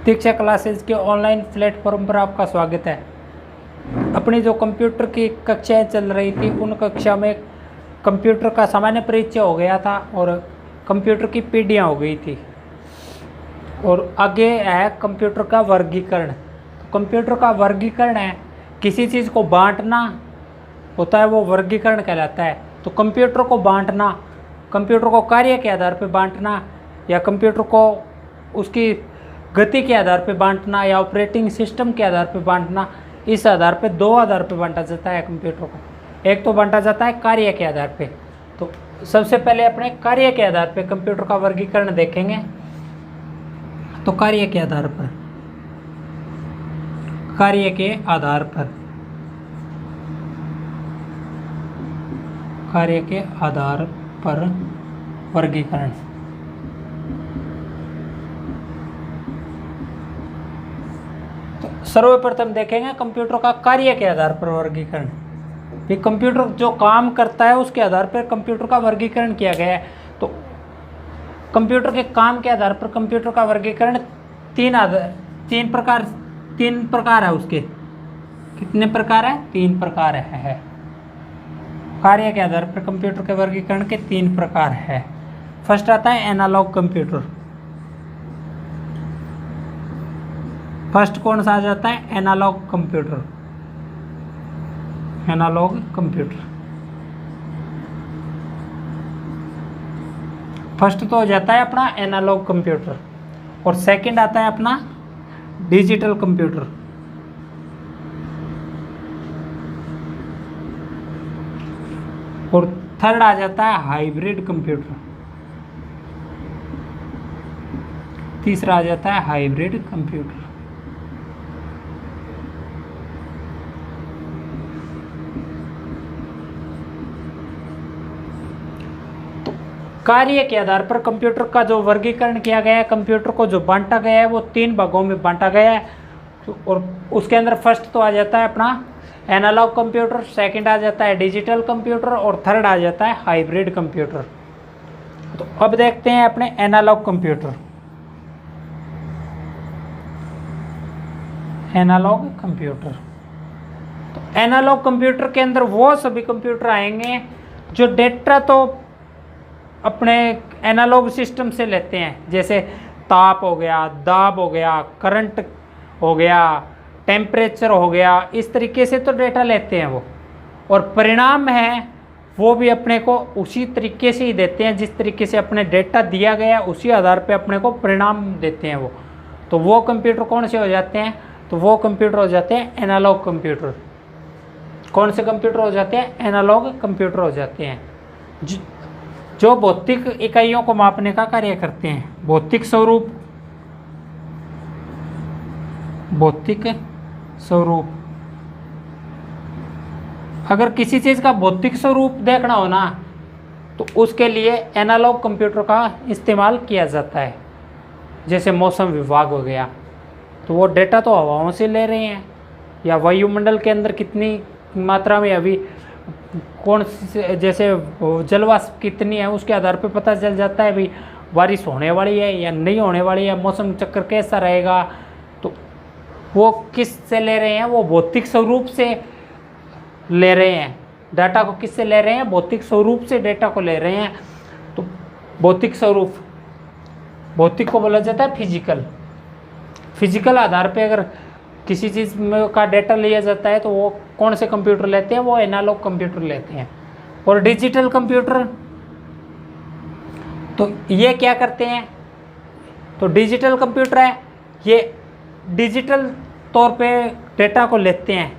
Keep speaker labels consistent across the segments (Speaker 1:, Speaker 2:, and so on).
Speaker 1: दीक्षा classes के online platform पर आपका स्वागत है। अपनी जो कंप्यूटर की कक्षाएं चल रही थी उन कक्षा में कंप्यूटर का सामान्य परिचय हो गया था और कंप्यूटर की पीढ़ियाँ हो गई थी और आगे है कंप्यूटर का वर्गीकरण। तो कंप्यूटर का वर्गीकरण है किसी चीज़ को बांटना होता है, वो वर्गीकरण कहलाता है। तो कंप्यूटर को बांटना, कंप्यूटर को कार्य के आधार पर बांटना या कंप्यूटर को उसकी गति के आधार पर बांटना या ऑपरेटिंग सिस्टम के आधार पर बांटना, इस आधार पर दो आधार पर बांटा जाता है कंप्यूटर को। एक तो बांटा जाता है कार्य के आधार पे। तो सबसे पहले अपने कार्य के आधार पे कंप्यूटर का वर्गीकरण देखेंगे। तो कार्य के आधार पर, कार्य के आधार पर, कार्य के आधार पर वर्गीकरण। सर्वप्रथम देखेंगे कंप्यूटर का कार्य के आधार पर वर्गीकरण। ये कंप्यूटर जो काम करता है उसके आधार पर कंप्यूटर का वर्गीकरण किया गया है। तो कंप्यूटर के काम के आधार पर कंप्यूटर का वर्गीकरण तीन प्रकार है उसके। कितने प्रकार है? 3 प्रकार है। कार्य के आधार पर कंप्यूटर के वर्गीकरण के 3 प्रकार है। फर्स्ट आता है एनालॉग कंप्यूटर। फर्स्ट कौन सा आ जाता है? Analogue computer. Analogue computer first तो हो जाता है अपना एनालॉग कंप्यूटर और सेकंड आता है अपना डिजिटल कंप्यूटर। और थर्ड आ जाता है हाइब्रिड कंप्यूटर। तीसरा आ जाता है हाइब्रिड कंप्यूटर। कार्य के आधार पर कंप्यूटर का जो वर्गीकरण किया गया है, कंप्यूटर को जो बांटा गया है वो 3 भागों में बांटा गया है। और उसके अंदर फर्स्ट तो आ जाता है अपना एनालॉग कंप्यूटर, सेकंड आ जाता है डिजिटल कंप्यूटर और थर्ड आ जाता है हाइब्रिड कंप्यूटर। तो अब देखते हैं अपने एनालॉग कंप्यूटर। एनालॉग कंप्यूटर, तो एनालॉग कंप्यूटर के अंदर वो सभी कंप्यूटर आएंगे जो डेटा तो अपने एनालॉग सिस्टम से लेते हैं, जैसे ताप हो गया, दाब हो गया, करंट हो गया, टेम्परेचर हो गया, इस तरीके से तो डेटा लेते हैं वो। और परिणाम है वो भी अपने को उसी तरीके से ही देते हैं जिस तरीके से अपने डेटा दिया गया है, उसी आधार पे अपने को परिणाम देते हैं वो। तो वो कंप्यूटर कौन से हो जाते हैं? तो वो कंप्यूटर हो जाते हैं एनालॉग कंप्यूटर। कौन से कंप्यूटर हो जाते हैं? एनालॉग कंप्यूटर हो जाते हैं जो भौतिक इकाइयों को मापने का कार्य करते हैं। भौतिक स्वरूप, भौतिक स्वरूप, अगर किसी चीज़ का भौतिक स्वरूप देखना हो ना तो उसके लिए एनालॉग कंप्यूटर का इस्तेमाल किया जाता है। जैसे मौसम विभाग हो गया, तो वो डेटा तो हवाओं से ले रहे हैं, या वायुमंडल के अंदर कितनी मात्रा में अभी कौन से, जैसे जलवाष्प कितनी है उसके आधार पर पता चल जाता है भाई बारिश होने वाली है या नहीं होने वाली है, मौसम चक्र कैसा रहेगा। तो वो किस से ले रहे हैं? वो भौतिक स्वरूप से ले रहे हैं। डाटा को किससे ले रहे हैं? भौतिक स्वरूप से डेटा को ले रहे हैं। तो भौतिक स्वरूप, भौतिक को बोला जाता है फिजिकल। फिजिकल आधार पे अगर किसी चीज़ का डेटा लिया जाता है तो वो कौन से कंप्यूटर लेते हैं? वो एनालॉग कंप्यूटर लेते हैं। और डिजिटल कंप्यूटर, तो ये क्या करते हैं? तो डिजिटल कंप्यूटर है, ये डिजिटल तौर पे डेटा को लेते हैं।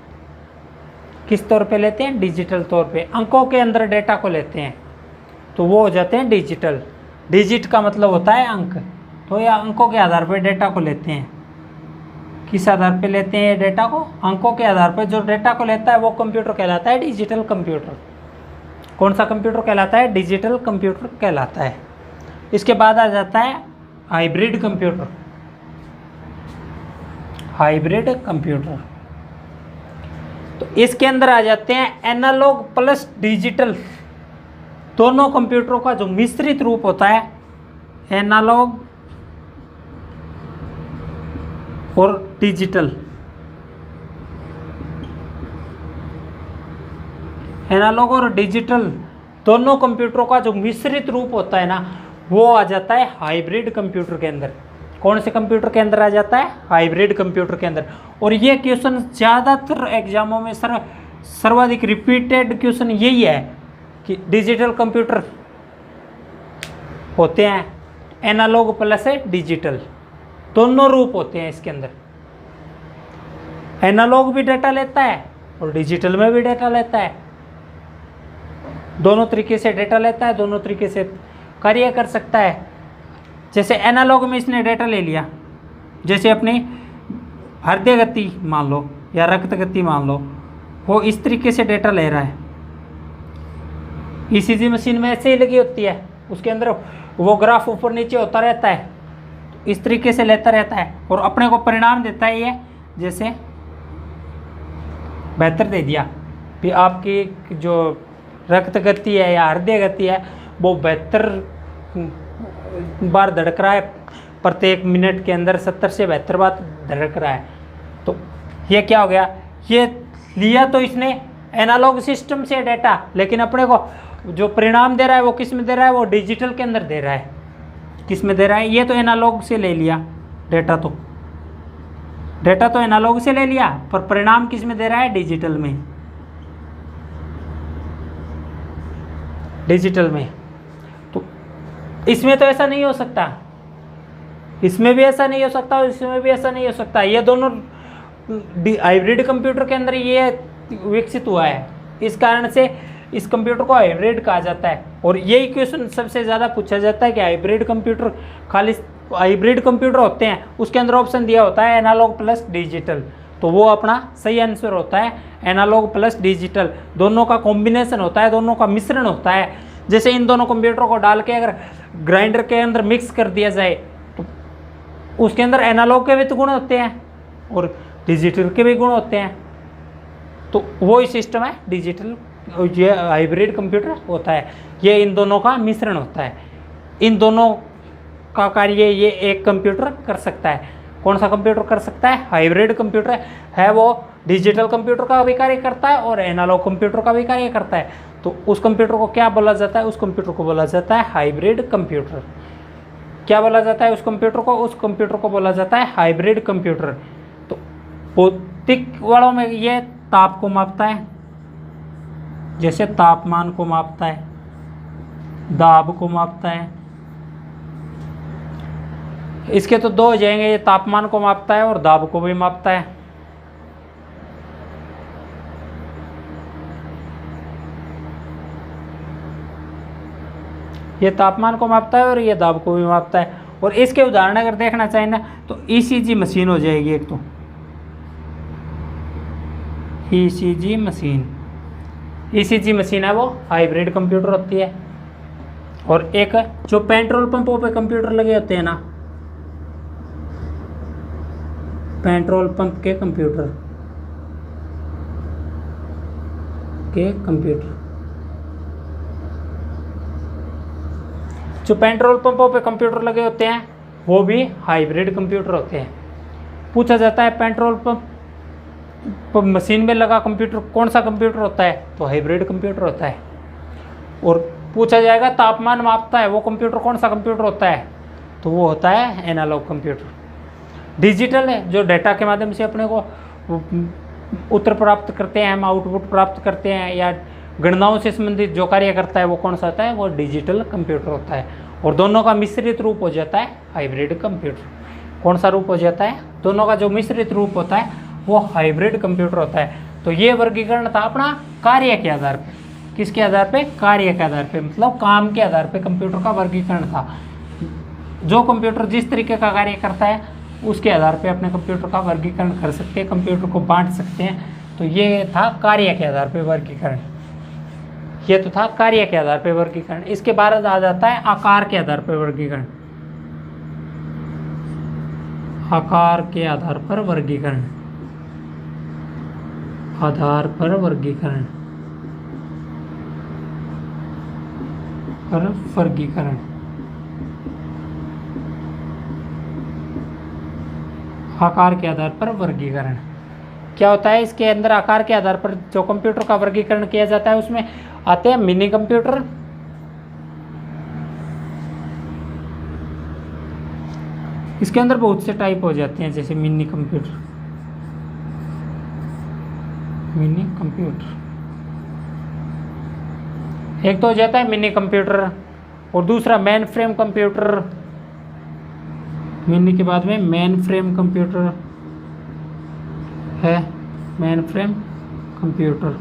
Speaker 1: किस तौर पे लेते हैं? डिजिटल तौर पे, अंकों के अंदर डेटा को लेते हैं, तो वो हो जाते हैं डिजिटल। डिजिट का मतलब होता है अंक, तो ये अंकों के आधार पर डेटा को लेते हैं। किस आधार पे लेते हैं ये डेटा को? अंकों के आधार पर जो डेटा को लेता है वो कंप्यूटर कहलाता है डिजिटल कंप्यूटर। कौन सा कंप्यूटर कहलाता है? डिजिटल कंप्यूटर कहलाता है। इसके बाद आ जाता है हाइब्रिड कंप्यूटर। हाइब्रिड कंप्यूटर, तो इसके अंदर आ जाते हैं एनालॉग प्लस डिजिटल, दोनों कंप्यूटरों का जो मिश्रित रूप होता है, एनालॉग और डिजिटल। एनालॉग और डिजिटल दोनों कंप्यूटरों का जो मिश्रित रूप होता है ना, वो आ जाता है हाइब्रिड कंप्यूटर के अंदर। कौन से कंप्यूटर के अंदर आ जाता है? हाइब्रिड कंप्यूटर के अंदर। और ये क्वेश्चन ज़्यादातर एग्जामों में सर्वाधिक रिपीटेड क्वेश्चन यही है कि डिजिटल कंप्यूटर होते हैं, एनालॉग प्लस डिजिटल, दोनों रूप होते हैं इसके अंदर। एनालॉग भी डेटा लेता है और डिजिटल में भी डेटा लेता है, दोनों तरीके से डेटा लेता है, दोनों तरीके से कार्य कर सकता है। जैसे एनालॉग में इसने डेटा ले लिया, जैसे अपनी हृदय गति मान लो या रक्त गति मान लो, वो इस तरीके से डेटा ले रहा है। ईसीजी मशीन में ऐसे ही लगी होती है, उसके अंदर वो ग्राफ ऊपर नीचे होता रहता है, इस तरीके से लेता रहता है और अपने को परिणाम देता है। ये जैसे बेहतर दे दिया कि आपकी जो रक्त गति है या हृदय गति है वो बेहतर बार धड़क रहा है, प्रत्येक मिनट के अंदर 70 से 72 बार धड़क रहा है। तो ये क्या हो गया? ये लिया तो इसने एनालॉग सिस्टम से डेटा, लेकिन अपने को जो परिणाम दे रहा है वो किस में दे रहा है? वो डिजिटल के अंदर दे रहा है। किस में दे रहा है? ये तो एनालॉग से ले लिया डेटा, तो डेटा तो एनालॉग से ले लिया, पर परिणाम किस में दे रहा है? डिजिटल में। डिजिटल में। तो इसमें तो ऐसा नहीं हो सकता, इसमें भी ऐसा नहीं हो सकता और इसमें भी ऐसा नहीं हो सकता। ये दोनों हाइब्रिड कंप्यूटर के अंदर ये विकसित हुआ है, इस कारण से इस कंप्यूटर को हाइब्रिड कहा जाता है। और यही क्वेश्चन सबसे ज़्यादा पूछा जाता है कि हाइब्रिड कंप्यूटर, खाली हाइब्रिड कंप्यूटर होते हैं, उसके अंदर ऑप्शन दिया होता है एनालॉग प्लस डिजिटल, तो वो अपना सही आंसर होता है एनालॉग प्लस डिजिटल। दोनों का कॉम्बिनेशन होता है, दोनों का मिश्रण होता है। जैसे इन दोनों कंप्यूटर को डाल के अगर ग्राइंडर के अंदर मिक्स कर दिया जाए तो उसके अंदर एनालॉग के भी तो गुण होते हैं और डिजिटल के भी गुण होते हैं, तो वो ही सिस्टम है डिजिटल। ये हाइब्रिड कंप्यूटर होता है, ये इन दोनों का मिश्रण होता है। इन दोनों का कार्य ये एक कंप्यूटर कर सकता है। कौन सा कंप्यूटर कर सकता है? हाइब्रिड कंप्यूटर है, वो डिजिटल कंप्यूटर का भी कार्य करता है और एनालॉग कंप्यूटर का भी कार्य करता है। तो उस कंप्यूटर को क्या बोला जाता है? उस कंप्यूटर को बोला जाता है हाइब्रिड कंप्यूटर। क्या बोला जाता है उस कंप्यूटर को? उस कंप्यूटर को बोला जाता है हाइब्रिड कंप्यूटर। तो भौतिक वालों में ये ताप को मापता है, जैसे तापमान को मापता है, दाब को मापता है। इसके तो दो हो जाएंगे, ये तापमान को मापता है और दाब को भी मापता है। ये तापमान को मापता है और ये दाब को भी मापता है। और इसके उदाहरण अगर देखना चाहें ना तो ईसीजी मशीन हो जाएगी एक, तो ईसीजी मशीन, ईसीजी मशीन है वो हाइब्रिड कंप्यूटर होती है। और एक जो पेट्रोल पंपों पे कंप्यूटर लगे होते हैं ना, पेट्रोल पंप के कंप्यूटर जो पेट्रोल पंपों पे कंप्यूटर लगे होते हैं वो भी हाइब्रिड कंप्यूटर होते हैं। पूछा जाता है पेट्रोल पंप मशीन में लगा कंप्यूटर कौन सा कंप्यूटर होता है? तो हाइब्रिड कंप्यूटर होता है। और पूछा जाएगा तापमान मापता है वो कंप्यूटर कौन सा कंप्यूटर होता है? तो वो होता है एनालॉग कंप्यूटर। डिजिटल है जो डेटा के माध्यम से अपने को उत्तर प्राप्त करते हैं, हम आउटपुट प्राप्त करते हैं, या गणनाओं से संबंधित जो कार्य करता है वो कौन सा होता है? वो डिजिटल कंप्यूटर होता है। और दोनों का मिश्रित रूप हो जाता है हाइब्रिड कंप्यूटर। कौन सा रूप हो जाता है? दोनों का जो मिश्रित रूप होता है वो हाइब्रिड कंप्यूटर होता है। तो ये वर्गीकरण था अपना कार्य के आधार पर। किसके आधार पे? कार्य के आधार पे, मतलब काम के आधार पे कंप्यूटर का वर्गीकरण था। जो कंप्यूटर जिस तरीके का कार्य करता है उसके आधार पे अपने कंप्यूटर का वर्गीकरण कर सकते हैं, कंप्यूटर को बांट सकते हैं। तो ये था कार्य के आधार पे वर्गीकरण, ये तो था कार्य के आधार पे वर्गीकरण। इसके बाद आ जाता है आकार के आधार पर वर्गीकरण। आकार के आधार पर वर्गीकरण, आधार पर वर्गीकरण पर वर्गीकरण, आकार के आधार पर वर्गीकरण क्या होता है? इसके अंदर आकार के आधार पर जो कंप्यूटर का वर्गीकरण किया जाता है उसमें आते हैं मिनी कंप्यूटर, इसके अंदर बहुत से टाइप हो जाते हैं, जैसे मिनी कंप्यूटर, एक तो हो जाता है मिनी कंप्यूटर, और दूसरा मेन फ्रेम कंप्यूटर। मिनी के बाद में मेन फ्रेम कंप्यूटर है, मेन फ्रेम कंप्यूटर।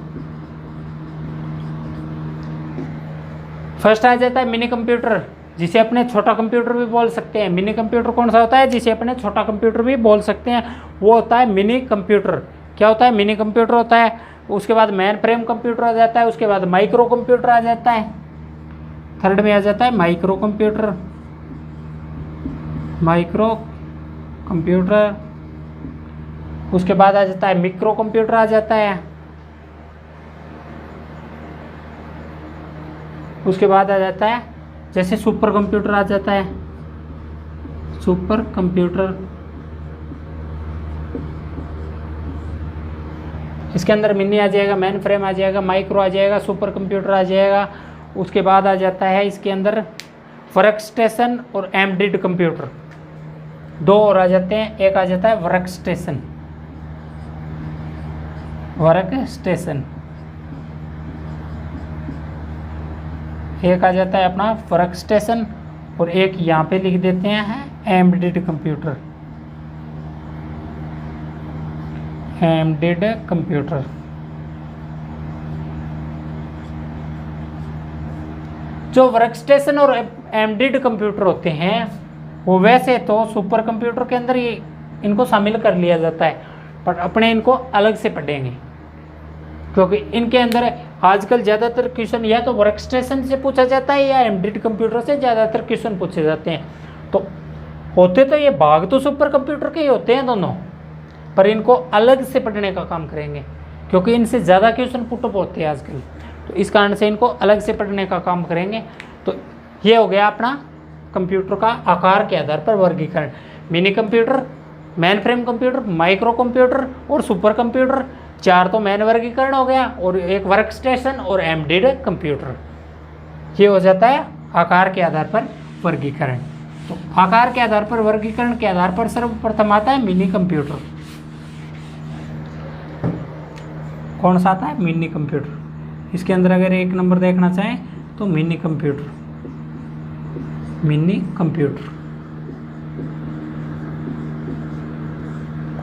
Speaker 1: फर्स्ट आ जाता है मिनी कंप्यूटर, जिसे अपने छोटा कंप्यूटर भी बोल सकते हैं। मिनी कंप्यूटर कौन सा होता है? जिसे अपने छोटा कंप्यूटर भी बोल सकते हैं, वो होता है मिनी कंप्यूटर। क्या होता है? मिनी कंप्यूटर होता है। उसके बाद मेन फ्रेम कंप्यूटर आ जाता है, उसके बाद माइक्रो कंप्यूटर आ जाता है, थर्ड में आ जाता है माइक्रो कंप्यूटर, उसके बाद आ जाता है मिक्रो कंप्यूटर आ जाता है, उसके बाद आ जाता है जैसे सुपर कंप्यूटर आ जाता है, सुपर कंप्यूटर। इसके अंदर मिनी आ जाएगा, मेन फ्रेम आ जाएगा, माइक्रो आ जाएगा, सुपर कंप्यूटर आ जाएगा। उसके बाद आ जाता है इसके अंदर वर्क स्टेशन और एम्बेडेड कंप्यूटर, दो और आ जाते हैं। एक आ जाता है वर्क स्टेशन, एक आ जाता है अपना वर्क स्टेशन, और एक यहाँ पे लिख देते हैं एम्बेडेड कंप्यूटर, जो वर्क स्टेशन और एम्बेडेड कंप्यूटर होते हैं वो वैसे तो सुपर कंप्यूटर के अंदर ये इनको शामिल कर लिया जाता है, पर अपने इनको अलग से पढ़ेंगे, क्योंकि इनके अंदर आजकल ज़्यादातर क्वेश्चन या तो वर्क स्टेशन से पूछा जाता है या एम्बेडेड कंप्यूटर से ज़्यादातर क्वेश्चन पूछे जाते हैं। तो होते तो ये भाग तो सुपर कंप्यूटर के ही होते हैं दोनों, पर इनको अलग से पढ़ने का काम करेंगे, क्योंकि इनसे ज़्यादा क्वेश्चन पुटअप होते हैं आजकल, तो इस कारण से इनको अलग से पढ़ने का काम करेंगे। तो ये हो गया अपना कंप्यूटर का आकार के आधार पर वर्गीकरण। Mini computer, main frame computer, micro computer और सुपर कंप्यूटर, चार तो मेन वर्गीकरण हो गया, और एक वर्क स्टेशन और एम्बेडेड कंप्यूटर। ये हो जाता है आकार के आधार पर वर्गीकरण। तो आकार के आधार पर वर्गीकरण के आधार पर सर्वप्रथम आता है मिनी कंप्यूटर। कौन सा आता है? Mini computer. इसके अंदर अगर एक नंबर देखना चाहें तो मिनी कंप्यूटर,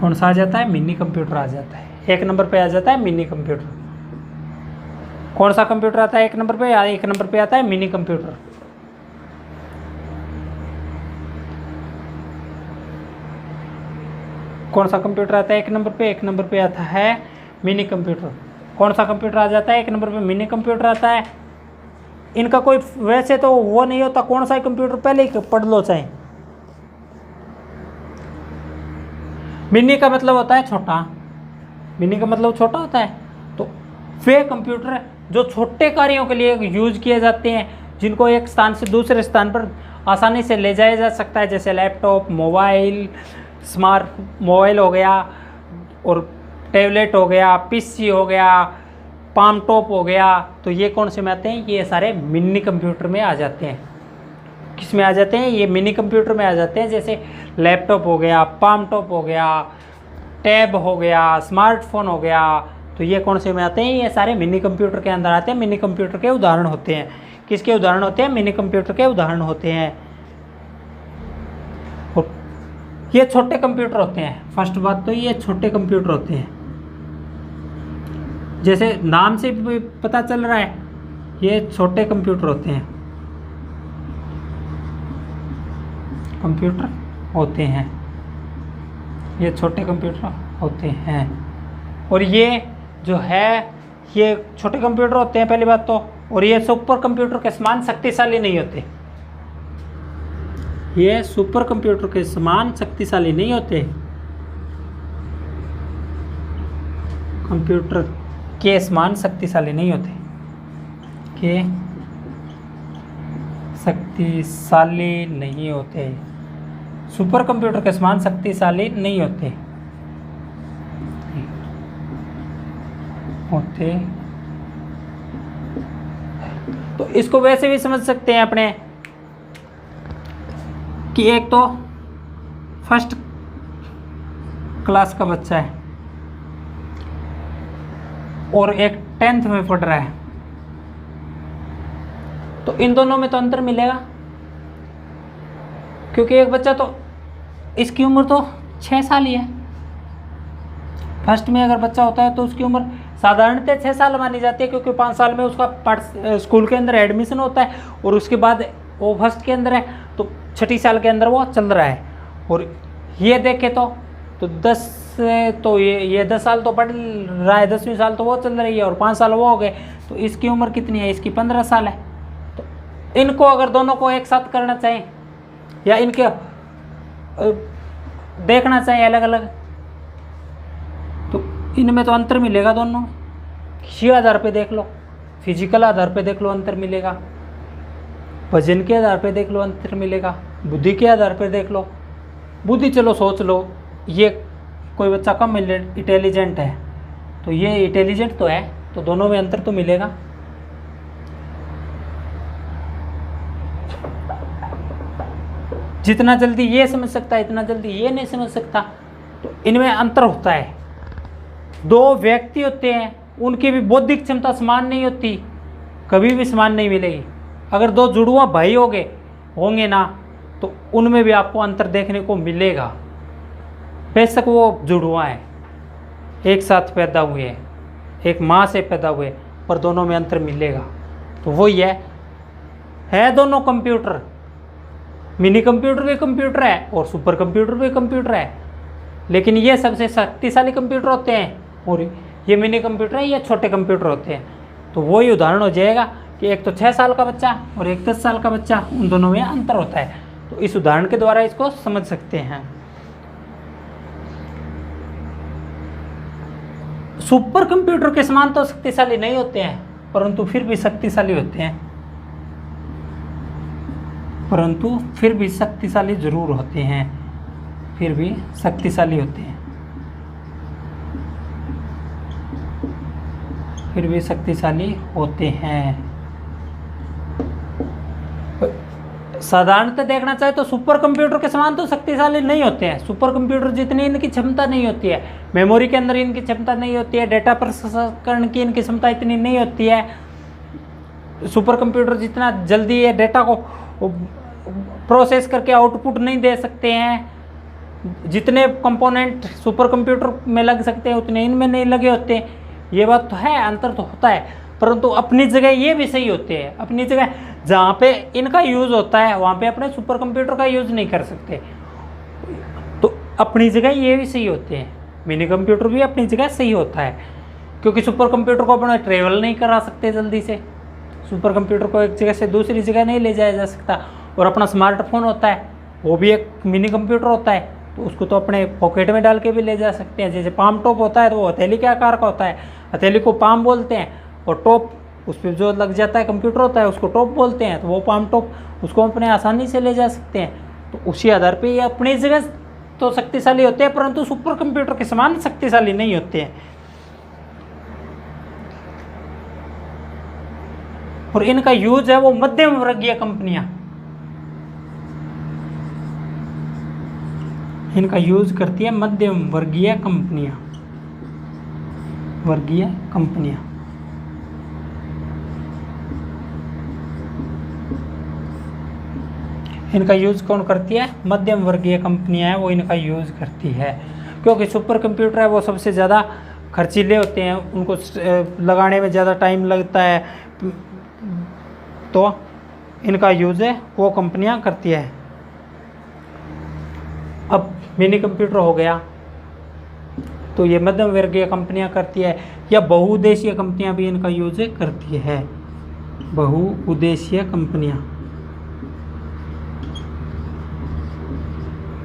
Speaker 1: कौन सा आ जाता है? मिनी कंप्यूटर आ जाता है। एक नंबर पे आ जाता है मिनी कंप्यूटर। कौन सा कंप्यूटर आता है एक नंबर पे? एक नंबर पे आता है मिनी कंप्यूटर। कौन सा कंप्यूटर आता है एक नंबर पे? एक नंबर पे आता है मिनी कंप्यूटर। कौन सा कंप्यूटर आ जाता है एक नंबर पे? मिनी कंप्यूटर आता है। इनका कोई वैसे तो वो नहीं होता, कौन सा कंप्यूटर पहले ही पढ़ लो चाहे। मिनी का मतलब होता है छोटा, मिनी का मतलब छोटा होता है। तो वे कंप्यूटर जो छोटे कार्यों के लिए यूज किए जाते हैं, जिनको एक स्थान से दूसरे स्थान पर आसानी से ले जाया जा सकता है, जैसे लैपटॉप, मोबाइल, स्मार्ट मोबाइल हो गया, और टैबलेट हो गया, पीसी हो गया, पाम टॉप हो गया, तो ये कौन से में आते हैं? ये सारे मिनी कंप्यूटर में आ जाते हैं। किस में आ जाते हैं? ये मिनी कंप्यूटर में आ जाते हैं। जैसे लैपटॉप हो गया, पाम टॉप हो गया, टैब हो गया, स्मार्टफोन हो गया, तो ये कौन से में आते हैं? ये सारे मिनी कंप्यूटर के अंदर आते हैं। मिनी कंप्यूटर के उदाहरण होते हैं। किसके उदाहरण होते हैं? मिनी कंप्यूटर के उदाहरण होते हैं। और ये छोटे कंप्यूटर होते हैं। फर्स्ट बात तो ये छोटे कंप्यूटर होते हैं, जैसे नाम से भी पता चल रहा है, ये छोटे कंप्यूटर होते हैं, ये छोटे कंप्यूटर होते हैं। और ये जो है ये छोटे कंप्यूटर होते हैं पहली बात तो, और ये सुपर कंप्यूटर के समान शक्तिशाली नहीं होते, ये सुपर कंप्यूटर के समान शक्तिशाली नहीं होते। कंप्यूटर के समान शक्तिशाली नहीं होते, सुपर कंप्यूटर के समान शक्तिशाली नहीं होते तो इसको वैसे भी समझ सकते हैं अपने कि एक तो फर्स्ट क्लास का बच्चा है और एक 10th में पढ़ रहा है, तो इन दोनों में तो अंतर मिलेगा, क्योंकि एक बच्चा तो इसकी उम्र तो 6 साल ही है। फर्स्ट में अगर बच्चा होता है तो उसकी उम्र साधारणतः 6 साल मानी जाती है, क्योंकि 5 साल में उसका स्कूल के अंदर एडमिशन होता है और उसके बाद वो फर्स्ट के अंदर है, तो 6 साल के अंदर वो चल रहा है। और ये देखे तो 10 तो ये 10 साल तो पढ़ रहा है, 10वीं साल तो वो चल रही है और 5 साल वो हो गए, तो इसकी उम्र कितनी है? इसकी 15 साल है। तो इनको अगर दोनों को एक साथ करना चाहिए या इनके देखना चाहिए अलग अलग, तो इनमें तो अंतर मिलेगा दोनों। किसी आधार पे देख लो, फिजिकल आधार पे देख लो अंतर मिलेगा, वजन के आधार पे देख लो अंतर मिलेगा, बुद्धि के आधार पे देख लो। बुद्धि चलो सोच लो, ये कोई बच्चा कम इंटेलिजेंट है तो ये इंटेलिजेंट तो है, तो दोनों में अंतर तो मिलेगा। जितना जल्दी ये समझ सकता है इतना जल्दी ये नहीं समझ सकता, तो इनमें अंतर होता है। दो व्यक्ति होते हैं, उनकी भी बौद्धिक क्षमता समान नहीं होती, कभी भी समान नहीं मिलेगी। अगर दो जुड़वा भाई होंगे ना, तो उनमें भी आपको अंतर देखने को मिलेगा। बेशक वो जुड़वा है, एक साथ पैदा हुए, एक माँ से पैदा हुए, पर दोनों में अंतर मिलेगा। तो वही है दोनों कंप्यूटर। मिनी कंप्यूटर भी कंप्यूटर है और सुपर कंप्यूटर भी कंप्यूटर है, लेकिन ये सबसे शक्तिशाली कंप्यूटर होते हैं और ये मिनी कंप्यूटर है, ये छोटे कंप्यूटर होते हैं। तो वही उदाहरण हो जाएगा कि एक तो 6 साल का बच्चा और एक 10 साल का बच्चा, उन दोनों में अंतर होता है। तो इस उदाहरण के द्वारा इसको समझ सकते हैं। सुपर कंप्यूटर के समान तो शक्तिशाली नहीं होते हैं, परंतु फिर भी शक्तिशाली होते हैं, परंतु फिर भी शक्तिशाली जरूर होते हैं, फिर भी शक्तिशाली होते हैं, फिर भी शक्तिशाली होते हैं। साधारणतः देखना चाहे तो सुपर कंप्यूटर के समान तो शक्तिशाली नहीं होते हैं। सुपर कंप्यूटर जितनी इनकी क्षमता नहीं होती है, मेमोरी के अंदर इनकी क्षमता नहीं होती है, डेटा प्रसंस्करण की इनकी क्षमता इतनी नहीं होती है। सुपर कंप्यूटर जितना जल्दी ये डेटा को प्रोसेस करके आउटपुट नहीं दे सकते हैं। जितने कंपोनेंट सुपर कंप्यूटर में लग सकते हैं उतने इनमें नहीं लगे होते। ये बात तो है, अंतर तो होता है, परंतु अपनी जगह ये भी सही होते हैं। अपनी जगह जहाँ पे इनका यूज़ होता है वहाँ पे अपने सुपर कंप्यूटर का यूज़ नहीं कर सकते, तो अपनी जगह ये भी सही होते हैं। मिनी कंप्यूटर भी अपनी जगह सही होता है, क्योंकि सुपर कंप्यूटर को अपना ट्रेवल नहीं करा सकते जल्दी से। सुपर कंप्यूटर को एक जगह से दूसरी जगह नहीं ले जाया जा सकता। और अपना स्मार्टफोन होता है, वो भी एक मिनी कंप्यूटर होता है, तो उसको तो अपने पॉकेट में डाल के भी ले जा सकते हैं। जैसे पाम टॉप होता है तो वो हथेली के आकार का होता है, हथेली को पाम बोलते हैं, और टॉप उस पर जो लग जाता है कंप्यूटर होता है उसको टॉप बोलते हैं, तो वो पाम टॉप उसको अपने आसानी से ले जा सकते हैं। तो उसी आधार पे ये अपनी जगह तो शक्तिशाली होते हैं, परंतु सुपर कंप्यूटर के समान शक्तिशाली नहीं होते हैं। और इनका यूज है वो मध्यम वर्गीय कंपनियां, इनका यूज करती है मध्यम वर्गीय कंपनियां, इनका यूज़ कौन करती है? मध्यम वर्गीय कंपनियां हैं वो इनका यूज़ करती है। क्योंकि सुपर कंप्यूटर है वो सबसे ज़्यादा खर्चीले होते हैं, उनको लगाने में ज़्यादा टाइम लगता है, तो इनका यूज़ है वो कंपनियां करती है। अब मिनी कंप्यूटर हो गया तो ये मध्यम वर्गीय कंपनियां करती है, या बहुउद्देशीय कंपनियां भी इनका यूज़ करती है। बहुउद्देशीय कंपनियां,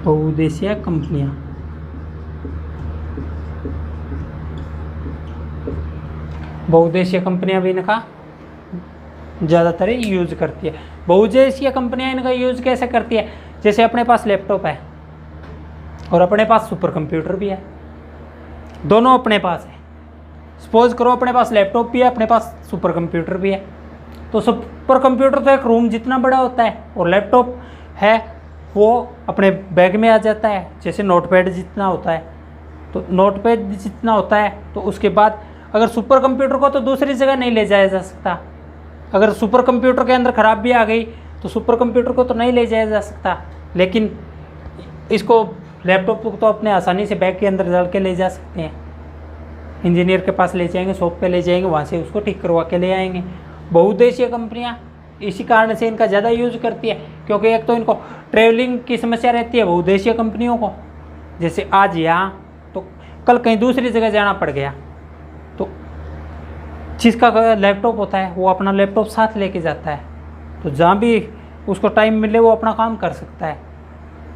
Speaker 1: बहुउद्देशीय कंपनियां बहुउद्देशीय कंपनियां भी इनका ज़्यादातर यूज़ करती है। बहुउद्देशीय कंपनियां इनका यूज़ कैसे करती है? जैसे अपने पास लैपटॉप है, और अपने पास सुपर कंप्यूटर भी है, दोनों अपने पास है। सपोज करो अपने पास लैपटॉप भी है, अपने पास सुपर कंप्यूटर भी है। तो सुपर कंप्यूटर तो एक रूम जितना बड़ा होता है और लैपटॉप है वो अपने बैग में आ जाता है, जैसे नोटपैड जितना होता है। तो नोटपैड जितना होता है तो उसके बाद अगर सुपर कंप्यूटर को तो दूसरी जगह नहीं ले जाया जा सकता। अगर सुपर कंप्यूटर के अंदर ख़राब भी आ गई तो सुपर कंप्यूटर को तो नहीं ले जाया जा सकता, लेकिन इसको लैपटॉप को तो अपने आसानी से बैग के अंदर डाल के ले जा सकते हैं। इंजीनियर के पास ले जाएंगे, शॉप पे ले जाएंगे, वहाँ से उसको ठीक करवा के ले आएंगे। बहुउद्देशीय कंपनियाँ इसी कारण से इनका ज़्यादा यूज करती है, क्योंकि एक तो इनको ट्रैवलिंग की समस्या रहती है बहुउद्देशीय कंपनियों को। जैसे आज यहाँ तो कल कहीं दूसरी जगह जाना पड़ गया, तो जिसका लैपटॉप होता है वो अपना लैपटॉप साथ लेके जाता है, तो जहाँ भी उसको टाइम मिले वो अपना काम कर सकता है।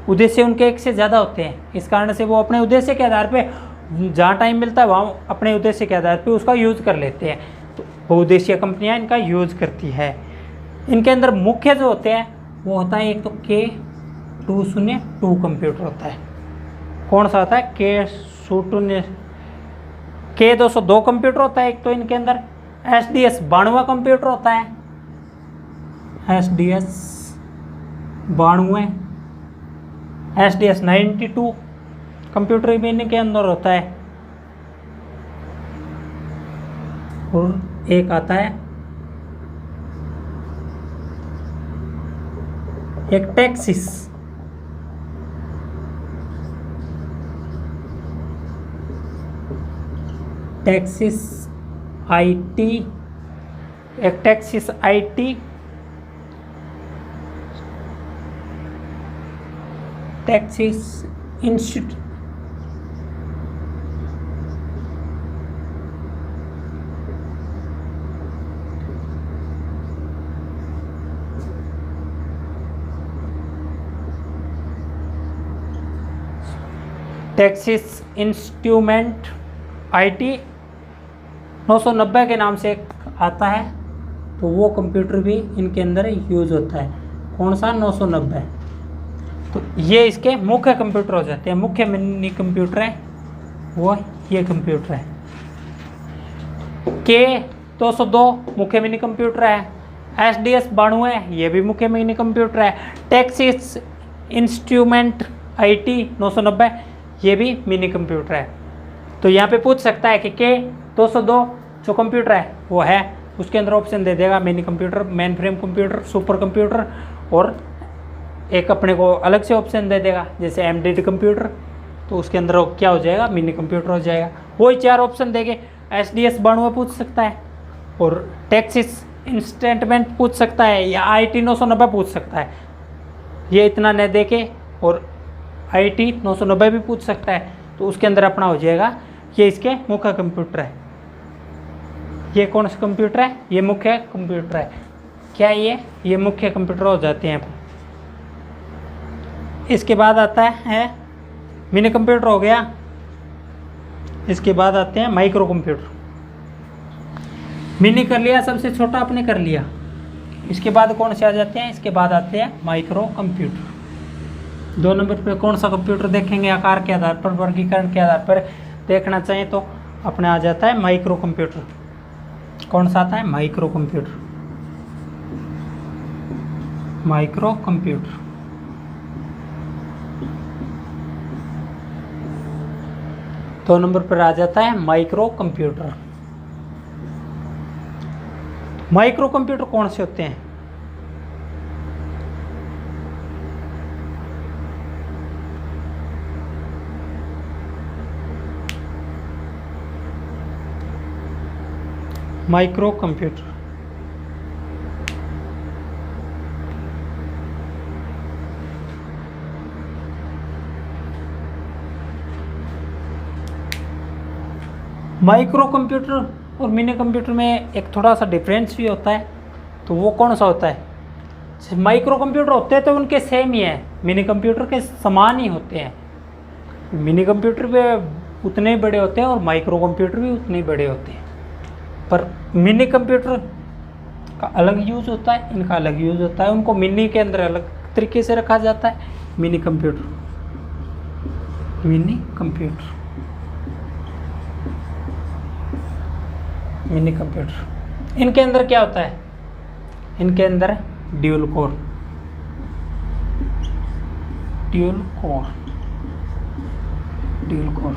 Speaker 1: उद्देश्य उनके एक से ज़्यादा होते हैं, इस कारण से वो अपने उद्देश्य के आधार पे जहाँ टाइम मिलता है वहाँ अपने उद्देश्य के आधार पे उसका यूज़ कर लेते हैं। तो बहुउद्देशीय कंपनियाँ इनका यूज़ करती है। इनके अंदर मुख्य जो होते हैं वो होता है एक तो K202 कंप्यूटर होता है। कौन सा होता है? K202 कंप्यूटर होता है एक तो इनके अंदर। SDS 92 कंप्यूटर होता है, SDS 92, SDS 92 कंप्यूटर भी इनके अंदर होता है। और एक आता है एक टेक्सिस IT, एक Texas IT, Texas institute, Texas instrument IT 990 के नाम से एक आता है, तो वो कंप्यूटर भी इनके अंदर यूज होता है। कौन सा? 990। तो ये इसके मुख्य कंप्यूटर हो जाते हैं। मुख्य मिनी कंप्यूटर है वो ये कंप्यूटर है। K202 मुख्य मिनी कंप्यूटर है। SDS 92 ये भी मुख्य मिनी कंप्यूटर है। टेक्सिस इंस्ट्रूमेंट IT 990 ये भी मिनी कंप्यूटर है। तो यहाँ पे पूछ सकता है कि K202 जो कंप्यूटर है वो है, उसके अंदर ऑप्शन दे देगा mini computer, main frame computer, super computer, और एक अपने को अलग से ऑप्शन दे देगा जैसे एम्बेडेड कंप्यूटर, तो उसके अंदर क्या हो जाएगा? मिनी कंप्यूटर हो जाएगा। वही 4 ऑप्शन देंगे। SDS 92 पूछ सकता है, और टेक्सिस इंस्ट्रूमेंट पूछ सकता है, या IT 990 पूछ सकता है। ये इतना न दे के और IT 990 भी पूछ सकता है, तो उसके अंदर अपना हो जाएगा ये इसके मुख्य कंप्यूटर है। ये कौन सा कंप्यूटर है? ये मुख्य कंप्यूटर है। क्या ये मुख्य कंप्यूटर हो जाते हैं। इसके बाद आता है मिनी कंप्यूटर हो गया। इसके बाद आते हैं माइक्रो कंप्यूटर। मिनी कर लिया, सबसे छोटा आपने कर लिया। इसके बाद कौन से आ जाते हैं? इसके बाद आते हैं माइक्रो कंप्यूटर। 2 नंबर पे कौन सा कंप्यूटर देखेंगे? आकार के आधार पर, वर्गीकरण के आधार पर देखना चाहिए तो अपने आ जाता है माइक्रो कंप्यूटर। कौन सा आता है? Micro computer. Micro computer 2 number पर आ जाता है माइक्रो कंप्यूटर। माइक्रो कंप्यूटर कौन से होते हैं? माइक्रो कंप्यूटर माइक्रो कंप्यूटर और मिनी कंप्यूटर में एक थोड़ा सा डिफरेंस भी होता है। तो वो कौन सा होता है? माइक्रो कंप्यूटर होते हैं तो उनके सेम ही है, मिनी कंप्यूटर के समान ही होते हैं। मिनी कंप्यूटर भी उतने ही बड़े होते हैं और माइक्रो कंप्यूटर भी उतने ही बड़े होते हैं, पर मिनी कंप्यूटर का अलग यूज़ होता है, इनका अलग यूज़ होता है। उनको मिनी के अंदर अलग तरीके से रखा जाता है। Mini computer mini computer, mini computer. इनके अंदर क्या होता है, इनके अंदर dual core, dual core, dual core.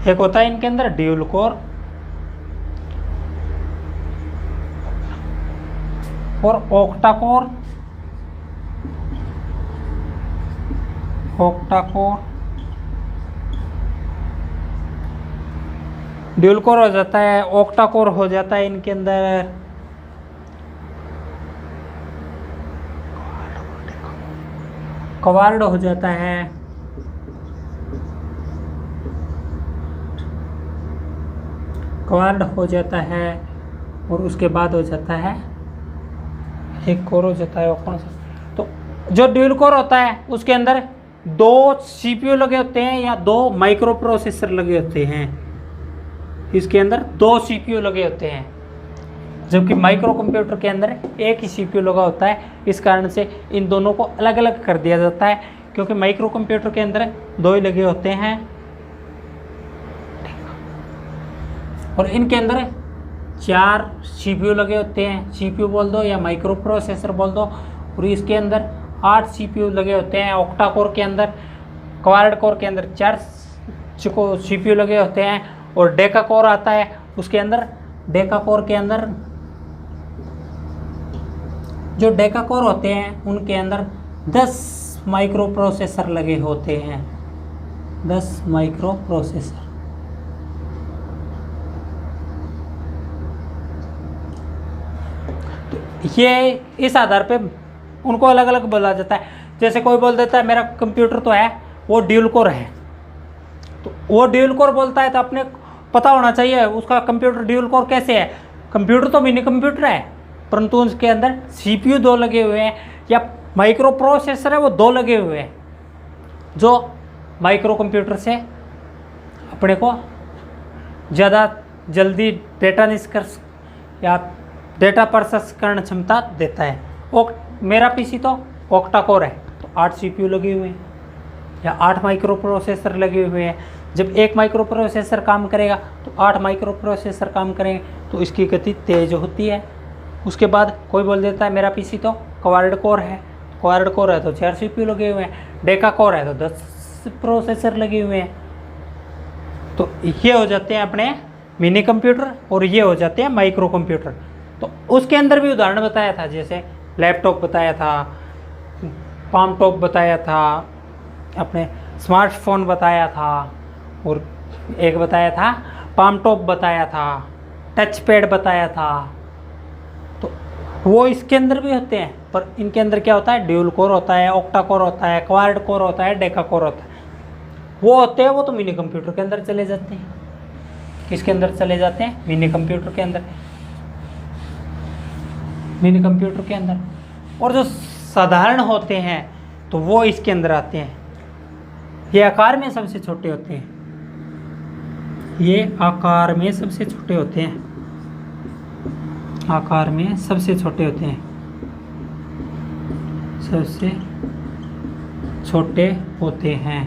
Speaker 1: एक होता है इनके अंदर ड्यूल कोर और octa core, octa core. Dual core हो जाता है, ऑक्टा कोर हो जाता है इनके अंदर क्वाड हो जाता है, क्वाड हो जाता है और उसके बाद हो जाता है एक कोर हो जाता है। वो कौन सा, तो जो ड्यूल कोर होता है उसके अंदर 2 सीपीयू लगे होते हैं या 2 माइक्रो प्रोसेसर लगे होते हैं। इसके अंदर 2 सीपीयू लगे होते हैं, जबकि माइक्रो कंप्यूटर के अंदर एक ही सीपीयू लगा होता है। इस कारण से इन दोनों को अलग अलग कर दिया जाता है, क्योंकि माइक्रो कंप्यूटर के अंदर 2 ही लगे होते हैं और इनके अंदर 4 सीपीयू लगे होते हैं। सीपीयू बोल दो या माइक्रो प्रोसेसर बोल दो। और इसके अंदर 8 सीपीयू लगे होते हैं। ऑक्टा कोर के अंदर, क्वाड कोर के अंदर 4 सीपीयू लगे होते हैं और डेका कोर आता है। उसके अंदर डेका कोर के अंदर जो डेका कोर होते हैं उनके अंदर 10 माइक्रो प्रोसेसर लगे होते हैं, 10 माइक्रो प्रोसेसर। ये इस आधार पे उनको अलग अलग बोला जाता है। जैसे कोई बोल देता है मेरा कंप्यूटर तो है वो ड्यूल कोर है, तो वो ड्यूल कोर बोलता है तो अपने पता होना चाहिए उसका कंप्यूटर ड्यूल कोर कैसे है। कंप्यूटर तो मिनी कंप्यूटर है, परंतु उसके अंदर सीपीयू 2 लगे हुए हैं या माइक्रो प्रोसेसर है वो 2 लगे हुए हैं, जो माइक्रो कंप्यूटर से अपने को ज़्यादा जल्दी डेटा निष्कर्ष या डेटा प्रसंस्करण क्षमता देता है। मेरा पीसी तो ऑक्टा कोर है, तो 8 सीपीयू लगे हुए हैं या 8 माइक्रो प्रोसेसर लगे हुए हैं। जब एक माइक्रो प्रोसेसर काम करेगा तो 8 माइक्रो प्रोसेसर काम करेंगे, तो इसकी गति तेज होती है। उसके बाद कोई बोल देता है मेरा पीसी तो क्वाड कोर है, क्वाड कोर है तो 4 सीपीयू लगे हुए हैं, डेका कोर है तो 10 प्रोसेसर लगे हुए हैं। तो ये हो जाते हैं अपने मिनी कंप्यूटर और ये हो जाते हैं माइक्रो कंप्यूटर। तो उसके अंदर भी उदाहरण बताया था, जैसे लैपटॉप बताया था, पाम टॉप बताया था, अपने स्मार्टफोन बताया था और एक बताया था पाम टॉप बताया था, टच पैड बताया था। तो वो इसके अंदर भी होते हैं, पर इनके अंदर क्या होता है, ड्यूल कोर होता है, ऑक्टा कोर होता है, क्वाड कोर होता है, डेका कोर होता है। वो होते हैं वो तो मिनी कंप्यूटर के अंदर चले जाते हैं। किसके अंदर चले जाते हैं, मिनी कंप्यूटर के अंदर, मिनी कंप्यूटर के अंदर। और जो साधारण होते हैं तो वो इसके अंदर आते हैं। ये आकार में सबसे छोटे होते हैं, ये आकार में सबसे छोटे होते हैं, आकार में सबसे छोटे होते हैं, सबसे छोटे होते हैं।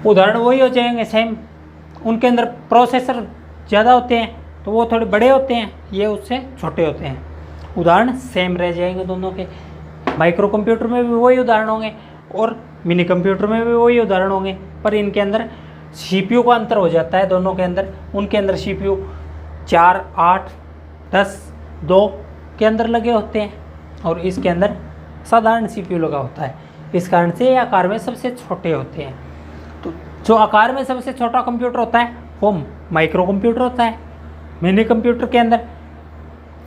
Speaker 1: उदाहरण वही हो जाएंगे सेम। उनके अंदर प्रोसेसर ज़्यादा होते हैं तो वो थोड़े बड़े होते हैं, ये उससे छोटे होते हैं। उदाहरण सेम रह जाएंगे दोनों के। माइक्रो कंप्यूटर में भी वही उदाहरण होंगे और मिनी कंप्यूटर में भी वही उदाहरण होंगे, पर इनके अंदर सीपीयू का अंतर हो जाता है दोनों के अंदर। उनके अंदर सीपीयू 4, 8, 10, 2 के अंदर लगे होते हैं और इसके अंदर साधारण सीपीयू लगा होता है। इस कारण से ये आकार में सबसे छोटे होते हैं। तो जो आकार में सबसे छोटा कंप्यूटर होता है वो माइक्रो कंप्यूटर होता है। मिनी कंप्यूटर के अंदर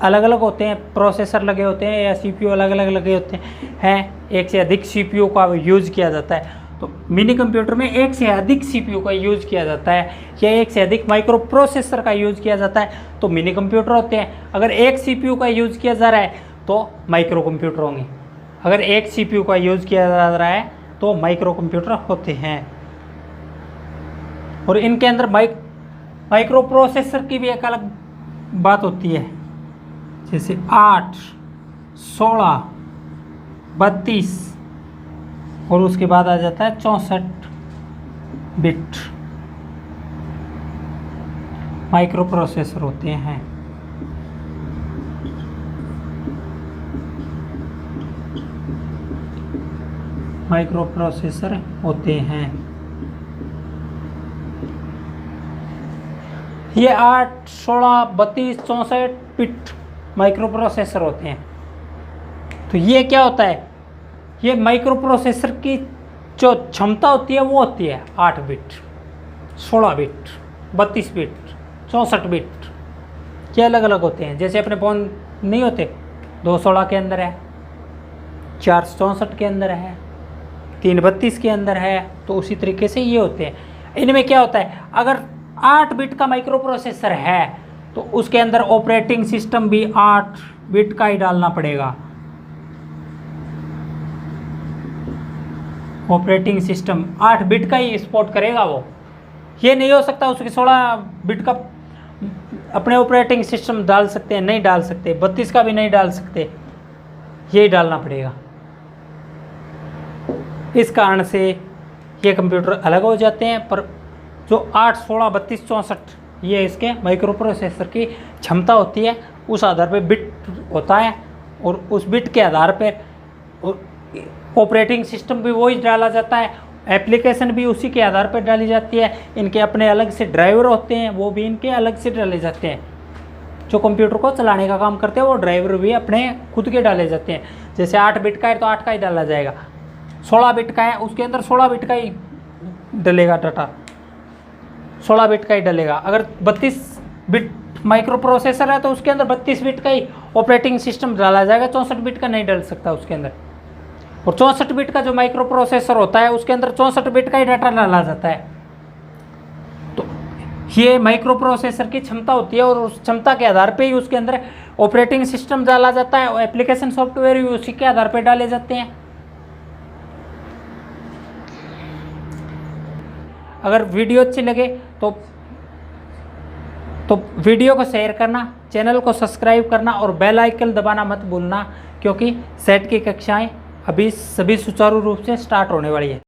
Speaker 1: अलग अलग होते हैं, प्रोसेसर लगे होते हैं या सीपीयू अलग अलग लगे होते हैं, एक से अधिक सीपीयू का यूज़ किया जाता है। तो मिनी कंप्यूटर में एक से अधिक सीपीयू का यूज़ किया जाता है या एक से अधिक माइक्रो प्रोसेसर का यूज़ किया जाता है, तो मिनी कंप्यूटर होते हैं। अगर एक सीपीयू का यूज़ किया जा रहा है तो माइक्रो कंप्यूटर होंगे, अगर एक सीपीयू का यूज़ किया जा रहा है तो माइक्रो कंप्यूटर होते हैं। और इनके अंदर माइक्रो प्रोसेसर की भी एक अलग बात होती है। जैसे 8 16, 32 और उसके बाद आ जाता है 64 बिट माइक्रो प्रोसेसर होते हैं। माइक्रो प्रोसेसर होते हैं। ये 8, 16, 32, 64 बिट माइक्रो प्रोसेसर होते हैं। तो ये क्या होता है, ये माइक्रो प्रोसेसर की जो क्षमता होती है वो होती है 8 बिट, 16 बिट, 32 बिट, 64 बिट। ये अलग अलग होते हैं। जैसे अपने फ़ोन नहीं होते, 216 के अंदर है, 464 के अंदर है, 332 के अंदर है, तो उसी तरीके से ये होते हैं। इनमें क्या होता है, अगर 8 बिट का माइक्रो प्रोसेसर है तो उसके अंदर ऑपरेटिंग सिस्टम भी 8 बिट का ही डालना पड़ेगा। ऑपरेटिंग सिस्टम 8 बिट का ही सपोर्ट करेगा वो। ये नहीं हो सकता उसके 16 बिट का अपने ऑपरेटिंग सिस्टम डाल सकते हैं, नहीं डाल सकते, 32 का भी नहीं डाल सकते, यही डालना पड़ेगा। इस कारण से ये कंप्यूटर अलग हो जाते हैं। पर जो 8, 16, 32, 64 ये इसके माइक्रो प्रोसेसर की क्षमता होती है, उस आधार पे बिट होता है और उस बिट के आधार पे ऑपरेटिंग सिस्टम भी वही डाला जाता है, एप्लीकेशन भी उसी के आधार पर डाली जाती है। इनके अपने अलग से ड्राइवर होते हैं, वो भी इनके अलग से डाले जाते हैं। जो कंप्यूटर को चलाने का काम करते हैं वो ड्राइवर भी अपने खुद के डाले जाते हैं। जैसे 8 बिट का है तो 8 का ही डाला जाएगा, 16 बिट का है उसके अंदर 16 बिट का ही डलेगा डाटा, 16 बिट का ही डलेगा। अगर 32 बिट माइक्रो प्रोसेसर है तो उसके अंदर 32 बिट का ही ऑपरेटिंग सिस्टम डाला जाएगा, 64 बिट का नहीं डल सकता उसके अंदर। और 64 बिट का जो माइक्रो प्रोसेसर होता है उसके अंदर 64 बिट का ही डाटा डाला जाता है। तो ये माइक्रो प्रोसेसर की क्षमता होती है और उस क्षमता के आधार पे ही उसके अंदर ऑपरेटिंग सिस्टम डाला जाता है और एप्लीकेशन सॉफ्टवेयर भी उसी के आधार पर डाले जाते हैं। अगर वीडियो अच्छी लगे तो वीडियो को शेयर करना, चैनल को सब्सक्राइब करना और बेल आइकन दबाना मत भूलना, क्योंकि सेट की कक्षाएं अभी सभी सुचारू रूप से स्टार्ट होने वाली है।